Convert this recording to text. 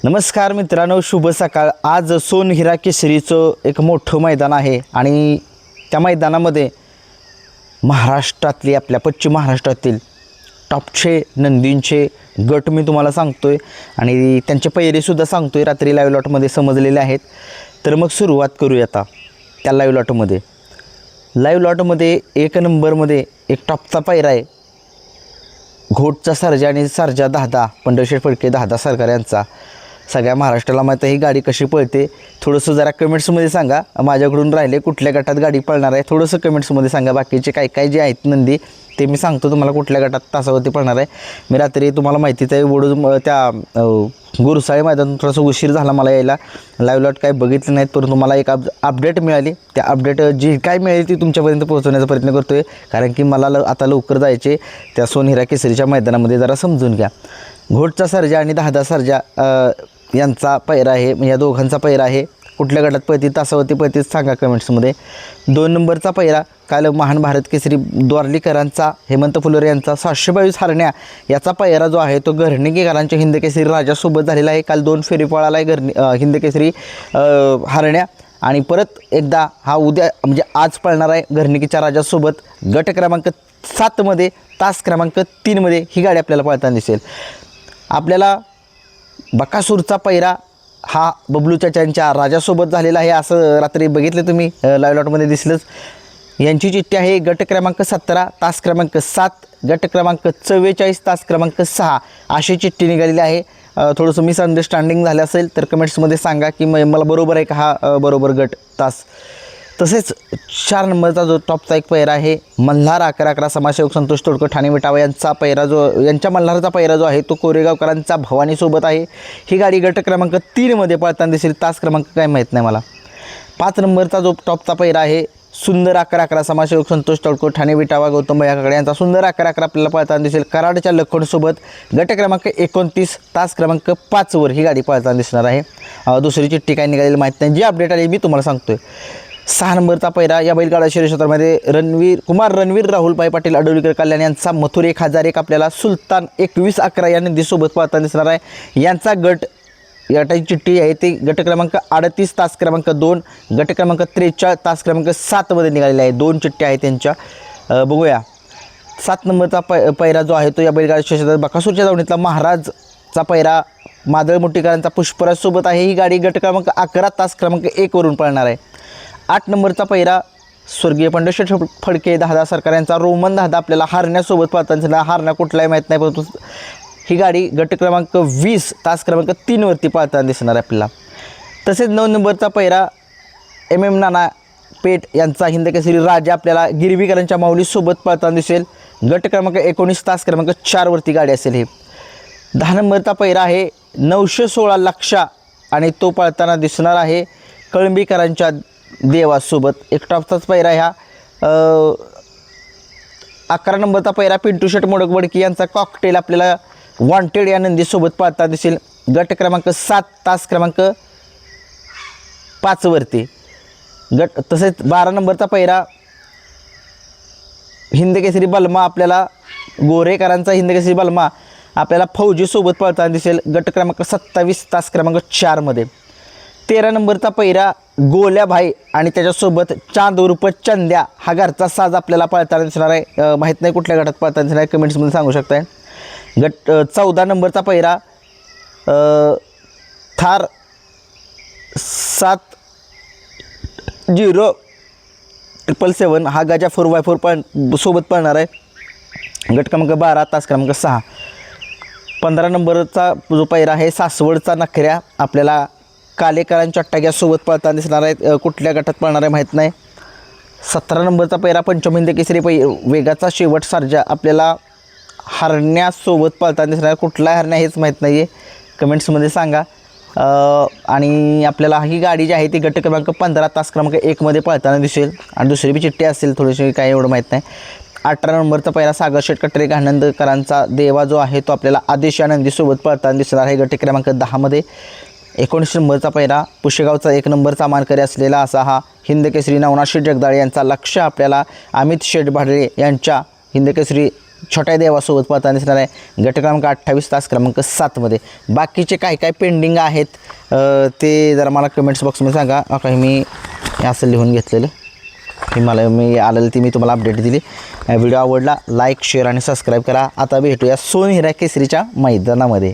नमस्कार मित्रांनो, शुभ सकाळ। आज सोनहिरा केसरीचं एक मोठं मैदान आहे आणि त्या मैदानामध्ये महाराष्ट्रातली आपल्या पश्चिम महाराष्ट्रातील टॉपचे नंदींचे गट मी तुम्हाला सांगतोय आणि त्यांचे पैरेसुद्धा सांगतोय। रात्री लाईव्ह लॉटमध्ये समजलेले आहेत। तर मग सुरुवात करूया आता त्या लाईव्ह लॉटमध्ये। लाईव्ह लॉटमध्ये एक नंबरमध्ये एक टॉपचा पैरा आहे, घोटचा सर्जा आणि सर्जा दादा पंढरशेठ फडके दादा सरकार यांचा। सगळ्या महाराष्ट्राला माहीत आहे ही गाडी कशी पळते। थोडंसं जरा कमेंट्समध्ये सांगा, माझ्याकडून राहिले कुठल्या गटात गाडी पळणार आहे थोडंसं कमेंट्समध्ये सांगा। बाकीचे काय काय जे आहेत नंदी ते मी सांगतो तुम्हाला कुठल्या गटात तासावरती पळणार आहे। मी रात्री तुम्हाला माहितीच आहे वडूज त्या गुरुसाळे मैदान थोडासा उशीर झाला मला यायला, लाईव्ह लॉट काय बघितलं नाहीत, परंतु मला एक अपडेट मिळाली। त्या अपडेट जी काय मिळेल ती तुमच्यापर्यंत पोहोचवण्याचा प्रयत्न करतो आहे, कारण की मला आता लवकर जायचे त्या सोनहिरा केसरीच्या मैदानामध्ये। जरा समजून घ्या। घोटचा सर्जा आणि दादा सर्जा यांचा पैरा आहे, या दोघांचा पैरा आहे। कुठल्या गटात पळती तासावरती पळती सांगा कमेंट्समध्ये। 2 नंबरचा पैरा काल महान भारत केसरी द्वारलीकरांचा हेमंत फुलोरे यांचा 722 हरण्या याचा पैरा जो आहे तो घरणीकरांच्या हिंद केसरी राजासोबत झालेला आहे। काल 2 फेरी पळाला आहे हिंद केसरी हरण्या आणि परत एकदा हा उद्या म्हणजे आज पळणार आहे घरणीकीच्या राजासोबत। गट क्रमांक 7 मध्ये तास क्रमांक 3 मध्ये ही गाडी आपल्याला पळताना दिसेल। आपल्याला बकासूरचा पैरा हा बबलू चाचांच्या राजासोबत झालेला आहे, असं रात्री बघितलं तुम्ही लाईव्ह लॉटमध्ये दिसलंच। यांची चिठ्ठी आहे गट क्रमांक 17 तास क्रमांक 7, गट क्रमांक 44 तास क्रमांक 6 अशी चिठ्ठी निघालेली आहे। थोडंसं मिसअंडरस्टँडिंग झालं असेल तर कमेंट्समध्ये सांगा की मला बरोबर आहे का हा बरोबर गट तास। तसेच 4 नंबरचा जो टॉपचा एक पैरा आहे मल्हार 11-11 समाजसेवक संतोष तोडकर ठाणे विटावा यांचा पैरा यांच्या मल्हारचा पैरा जो आहे तो कोरेगावकरांचा भवानीसोबत आहे। ही गाडी गट क्रमांक 3 मध्ये पळताना दिसेल, तास क्रमांक काय माहीत नाही मला। 5 नंबरचा जो टॉपचा पैरा आहे सुंदर 11-11 समाजसेवक संतोष तोडकर ठाणे विटावा गौतम भैयाकडे यांचा सुंदर 11-11 आपल्याला पळताना दिसेल कराडच्या लखनसोबत। गट क्रमांक 29 तास क्रमांक 5 वर ही गाडी पळताना दिसणार आहे। दुसरी चिठ्ठी काय निघालेली माहीत नाही, जी अपडेट आली मी तुम्हाला सांगतोय। 6 नंबरचा पैरा या बैलगाडा शर्यत क्षेत्रामध्ये रणवीर राहुलभाई पाटील अडवलीकर कल्याण यांचा मथुर 1001 आपल्याला सुलतान 21-11 या नंदीसोबत पळताना दिसणार आहे। यांचा गटाची चिठ्ठी आहे ती गट क्रमांक 38 तास क्रमांक 2, गट क्रमांक 43 तास क्रमांक 7 मध्ये निघालेला आहे। 2 चिठ्ठ्या आहेत त्यांच्या। बघूया 7 नंबरचा पैरा जो आहे तो या बैलगाडा शर्यत क्षेत्रात बकासूरच्या दावणीतला महाराजचा पैरा मादळ मुट्टीकरांचा पुष्पराजसोबत आहे। ही गाडी गट क्रमांक 11 तास क्रमांक 1 वरून पळणार आहे। 8 नंबरचा पैरा स्वर्गीय पंढरशेठ फडके दादा सरकार यांचा रोमन दादा आपल्याला हारण्यासोबत पळताना, हारण्या कुठलाही माहीत नाही परंतु ही गाडी गट क्रमांक 20 तास क्रमांक 3 वरती पळताना दिसणार आहे आपल्याला। तसेच 9 नंबरचा पैरा MM नाना पेठ यांचा हिंद केसरी राजा आपल्याला गिरवीकरांच्या माऊलीसोबत पळताना दिसेल। गट क्रमांक 19 तास क्रमांक 4 वरती गाडी असेल ही। 10 नंबरचा पैरा आहे 916 लक्षा आणि तो पळताना दिसणार आहे कळंबीकरांच्या देवासोबत। एक टॉपचाच पैरा ह्या 11 नंबरचा पैरा पिंटू शेट मोडकवडकी यांचा कॉकटेल आपल्याला वॉन्टेड या नंदीसोबत पळताना दिसेल। गट क्रमांक 7 तास क्रमांक 5 वरती तसेच 12 नंबरचा पैरा हिंद केसरी बलमा आपल्याला गोरेकरांचा हिंद केसरी बलमा आपल्याला फौजीसोबत पळताना दिसेल। गट क्रमांक 27 तास क्रमांक 4 मध्ये। 13 नंबरचा पैरा गोल्या भाई आणि त्याच्यासोबत चांद उर्फ चंद्या हा घरचा साज आपल्याला पळताना दिसणार आहे। माहीत नाही कुठल्या गटात पळताना दिसणार आहे, कमेंट्समध्ये सांगू शकताय। 14 नंबरचा पैरा थार 7077 हा गाजा 4x4 सोबत पळणार आहे। गट क्रमांक 12 तास क्रमांक 6। 15 नंबरचा जो पैरा आहे सासवडचा नखऱ्या आपल्याला कालेकरांच्या अट्टाग्यासोबत पळताना दिसणार आहेत, कुठल्या गटात पळणार आहे माहीत नाही। 17 नंबरचा पैरा पंचमहिंद केसरी वेगाचा शेवट सर्जा आपल्याला हरण्यासोबत पळताना दिसणार आहे, कुठला हरण्या हेच माहीत नाही आहे, कमेंट्समध्ये सांगा। आणि आपल्याला ही गाडी जी आहे ती गट क्रमांक 15 तास क्रमांक 1 मध्ये पळताना दिसेल आणि दुसरी बी चिठ्ठी असेल थोडीशी, काय एवढं माहीत नाही। 18 नंबरचा पैरा सागर शेठ कटरे आनंदकरांचा देवा जो आहे तो आपल्याला आदेश आनंदीसोबत पळताना दिसणार आहे गट क्रमांक 10 मध्ये। 19 नंबरचा पैरा पुशेगावचा 1 नंबरचा मानकरी असलेला असा हा हिंद केसरी नवनाथ शेठ जगदाळे यांचा लक्ष आपल्याला अमित शेठ भाडळे यांच्या हिंद केसरी छोट्या देवासोबत पळताना दिसणार आहे गट क्रमांक 28 तास क्रमांक 7मध्ये. बाकीचे काय काय पेंडिंग आहेत ते जरा मला कमेंट्स बॉक्समध्ये सांगा. आता मी असं लिहून घेतलेलं की मी आलेलं ती मी तुम्हाला अपडेट दिली. व्हिडिओ आवडला लाईक शेअर आणि सबस्क्राईब करा. आता भेटूया सोनहिरा केसरीच्या मैदानामध्ये.